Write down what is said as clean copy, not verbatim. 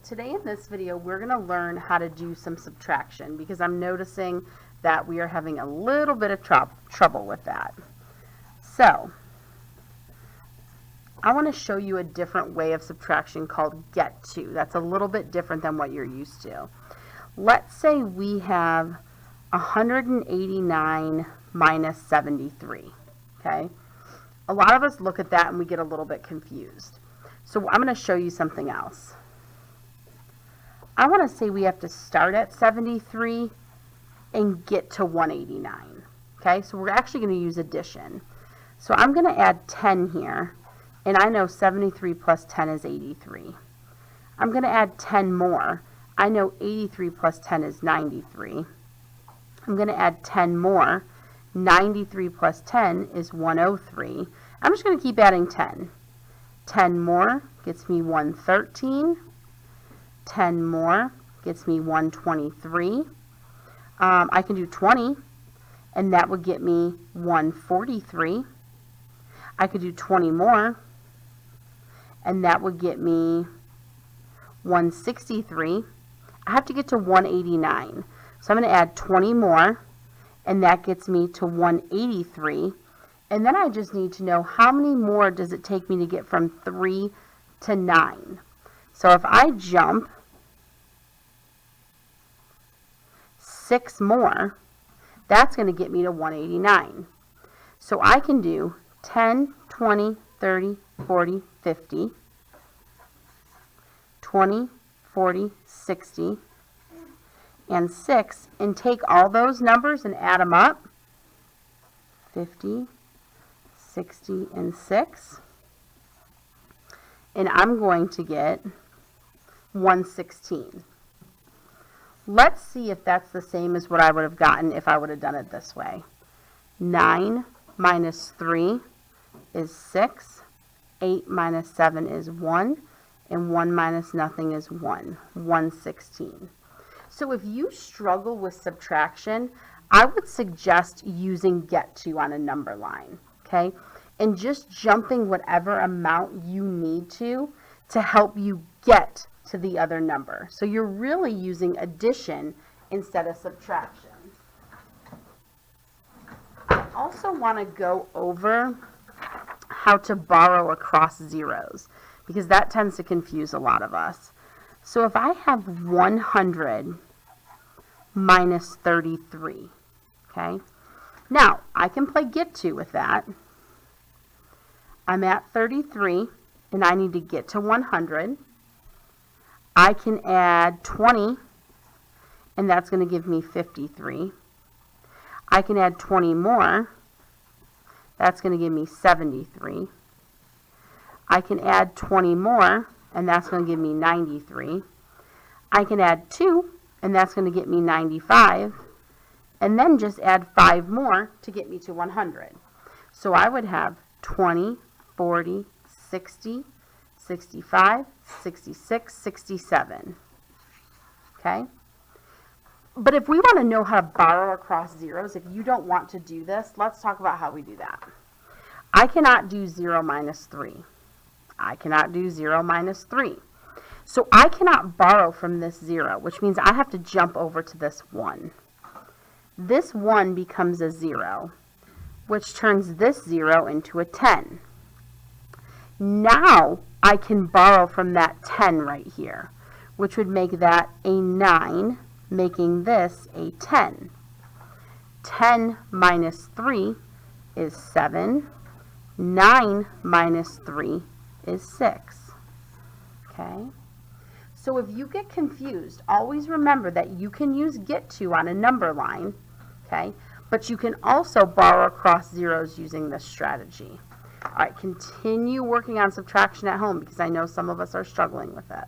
Today in this video we're going to learn how to do some subtraction because I'm noticing that we are having a little bit of trouble with that. So I want to show you a different way of subtraction called get to. That's a little bit different than what you're used to. Let's say we have 189 minus 73. Okay? A lot of us look at that and we get a little bit confused. So I'm going to show you something else. I want to say we have to start at 73 and get to 189. Okay, so we're actually going to use addition. So I'm going to add 10 here, and I know 73 plus 10 is 83. I'm going to add 10 more. I know 83 plus 10 is 93. I'm going to add 10 more. 93 plus 10 is 103. I'm just going to keep adding 10. 10 more gets me 113. 10 more gets me 123. I can do 20, and that would get me 143. I could do 20 more, and that would get me 163. I have to get to 189. So I'm going to add 20 more, and that gets me to 183. And then I just need to know how many more does it take me to get from 3 to 9. So if I jump 6 more, that's going to get me to 189. So I can do 10, 20, 30, 40, 50, 20, 40, 60, and 6, and take all those numbers and add them up. 50, 60, and 6. And I'm going to get 116. Let's see if that's the same as what I would have gotten if I would have done it this way. 9 minus 3 is 6. 8 minus 7 is 1. And 1 minus nothing is 1. 116. So if you struggle with subtraction, I would suggest using get to on a number line. Okay? And just jumping whatever amount you need to help you get to the other number. So you're really using addition instead of subtraction. I also want to go over how to borrow across zeros because that tends to confuse a lot of us. So if I have 100 minus 33, okay? Now, I can play get to with that. I'm at 33, and I need to get to 100. I can add 20, and that's going to give me 53. I can add 20 more. That's going to give me 73. I can add 20 more, and that's going to give me 93. I can add 2, and that's going to get me 95. And then just add 5 more to get me to 100. So I would have 20, 40, 60, 65, 66, 67. Okay? But if we want to know how to borrow across zeros, if you don't want to do this, let's talk about how we do that. I cannot do 0 minus 3. I cannot do 0 minus 3. So I cannot borrow from this 0, which means I have to jump over to this 1. This 1 becomes a 0, which turns this 0 into a 10. Now I can borrow from that 10 right here, which would make that a 9, making this a 10. 10 minus 3 is 7. 9 minus 3 is 6. Okay? So if you get confused, always remember that you can use get to on a number line, okay? But you can also borrow across zeros using this strategy. All right, continue working on subtraction at home because I know some of us are struggling with it.